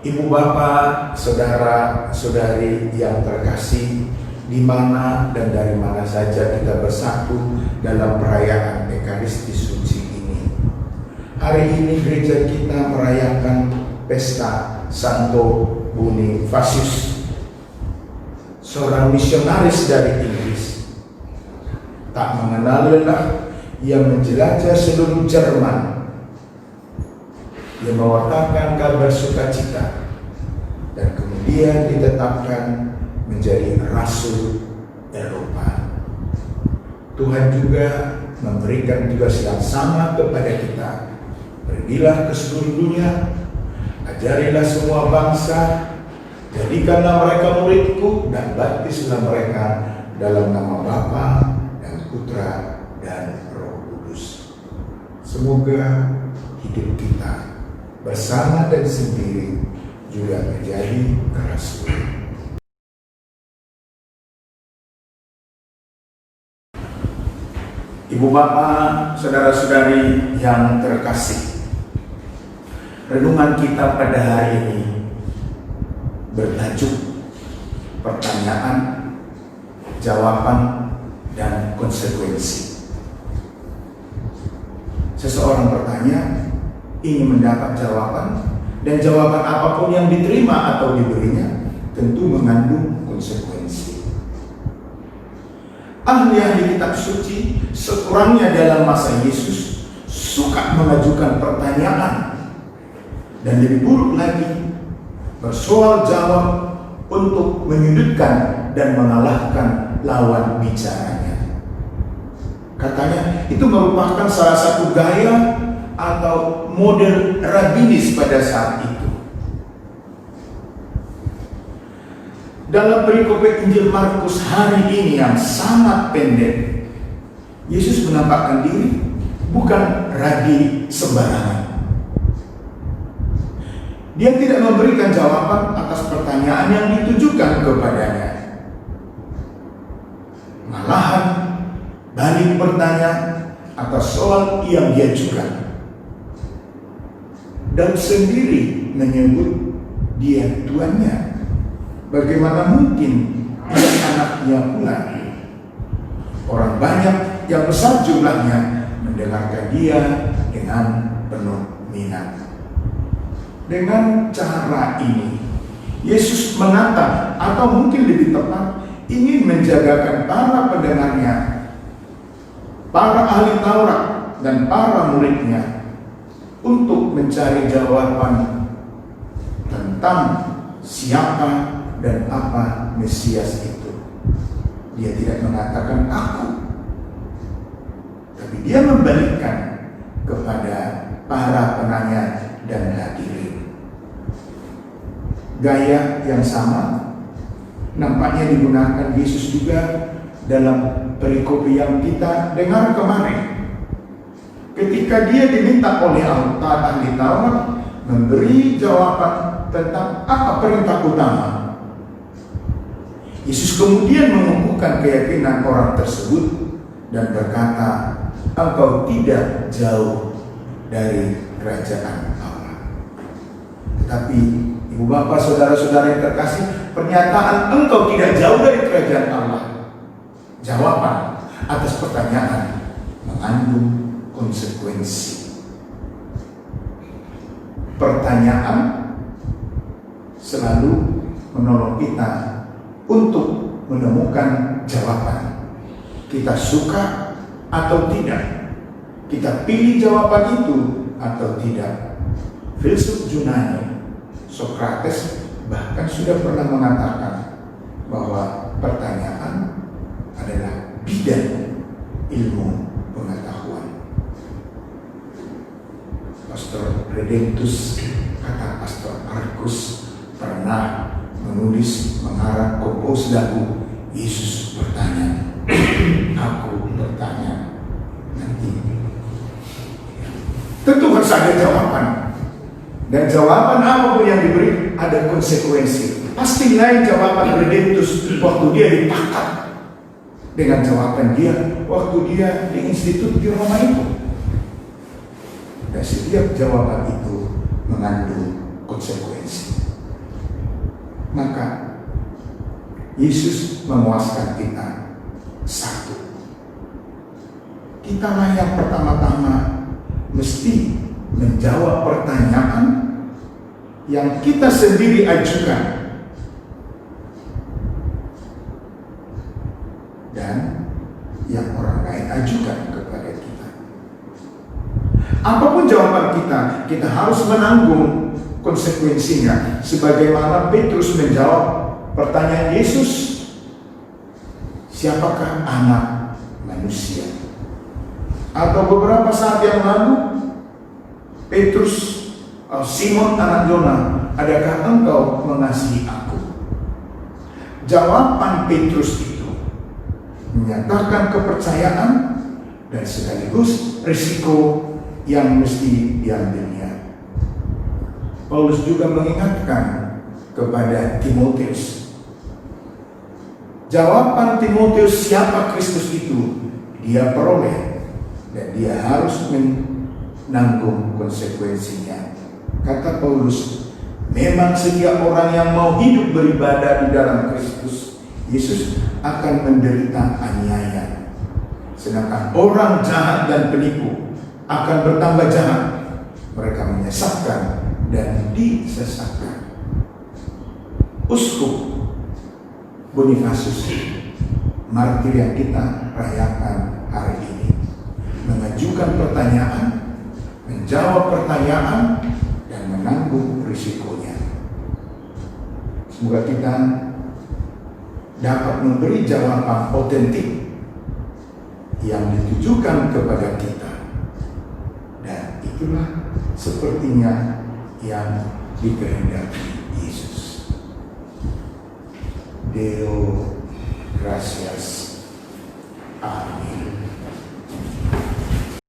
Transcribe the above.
Ibu bapak, saudara-saudari yang terkasih, di mana dan dari mana saja kita bersatu dalam perayaan Ekaristi Suci ini. Hari ini gereja kita merayakan pesta Santo Bonifacius, seorang misionaris dari Inggris. Tak mengenal lelah, ia menjelajah seluruh Jerman. Ia mewartakan kabar sukacita dan kemudian ditetapkan menjadi Rasul Eropa. Tuhan juga memberikan tugas yang sama kepada kita. Pergilah ke seluruh dunia, ajarilah semua bangsa, jadikanlah mereka muridku, dan baptislah mereka dalam nama Bapa dan Putra dan Roh Kudus. Semoga hidup kita bersama dan sendiri juga menjadi kerasulan. Ibu bapak, saudara-saudari yang terkasih, renungan kita pada hari ini bertajuk pertanyaan, jawaban, dan konsekuensi. Seseorang bertanya, ingin mendapat jawaban, dan jawaban apapun yang diterima atau diberinya tentu mengandung konsekuensi. Ahli-ahli kitab suci sekurangnya dalam masa Yesus suka mengajukan pertanyaan, dan lebih buruk lagi bersoal jawab untuk menyudutkan dan mengalahkan lawan bicaranya. Katanya itu merupakan salah satu gaya atau model rabinis pada saat itu. Dalam perikop Injil Markus hari ini yang sangat pendek, Yesus menampakkan diri bukan rabi sembarangan. Dia tidak memberikan jawaban atas pertanyaan yang ditujukan kepadanya. Malahan balik bertanya atas soal yang dia ajukan, dan sendiri menyebut dia tuannya. Bagaimana mungkin dia anaknya pula? Orang banyak yang besar jumlahnya mendengarkan dia dengan penuh minat. Dengan cara ini, Yesus menatap, atau mungkin lebih tepat, ingin menjagakan para pendengarnya, para ahli Taurat dan para muridnya, untuk mencari jawaban tentang siapa dan apa Mesias itu. Dia tidak mengatakan aku, tapi dia membalikkan kepada para penanya dan hadirin. Gaya yang sama nampaknya digunakan Yesus juga dalam perikop yang kita dengar kemarin. Ketika dia diminta oleh ahli Taurat memberi jawaban tentang apa perintah utama, Yesus kemudian mengukuhkan keyakinan orang tersebut dan berkata, engkau tidak jauh dari kerajaan Allah. Tetapi ibu bapak, saudara-saudara yang terkasih, pernyataan engkau tidak jauh dari kerajaan Allah, jawaban atas pertanyaan, mengandung konsekuensi. Pertanyaan selalu menolong kita untuk menemukan jawaban. Kita suka atau tidak, kita pilih jawaban itu atau tidak. Filsuf Yunani Sokrates bahkan sudah pernah mengatakan bahwa pertanyaan adalah bidan ilmu pengetahuan. Pastor Redemptus, kata Pastor Argus, pernah menulis mengarang kompos lagu Yesus bertanya, aku bertanya nanti. Tentu harus ada jawaban, dan jawaban apapun yang diberi ada konsekuensi. Pasti lain jawaban Redemptus waktu dia dipakat dengan jawaban dia waktu dia di institut di Roma itu. Dan setiap jawaban itu mengandung konsekuensi. Maka Yesus memuaskan kita. Satu, kita yang pertama-tama mesti menjawab pertanyaan yang kita sendiri ajukan dan yang orang lain ajukan kepada kita. Apapun jawaban kita, kita harus menanggung konsekuensinya. Sebagaimana Petrus menjawab pertanyaan Yesus, siapakah anak manusia? Atau beberapa saat yang lalu, Petrus, Simon anak Yona, adakah engkau mengasihi aku? Jawaban Petrus itu menyatakan kepercayaan dan sekaligus risiko yang mesti diambilnya. Paulus juga mengingatkan kepada Timotius. Jawaban Timotius siapa Kristus itu, dia peroleh dan dia harus menanggung konsekuensinya. Kata Paulus, memang setiap orang yang mau hidup beribadah di dalam Kristus Yesus akan menderita aniaya. Sedangkan orang jahat dan penipu akan bertambah jahat. Mereka menyesatkan dan disesatkan. Uskup Bonifasius, martir yang kita rayakan hari ini, mengajukan pertanyaan, menjawab pertanyaan, dan menanggung risikonya. Semoga kita dapat memberi jawaban otentik yang ditujukan kepada kita, dan itulah sepertinya yang dikehendaki Yesus. Deo gratias. Amin.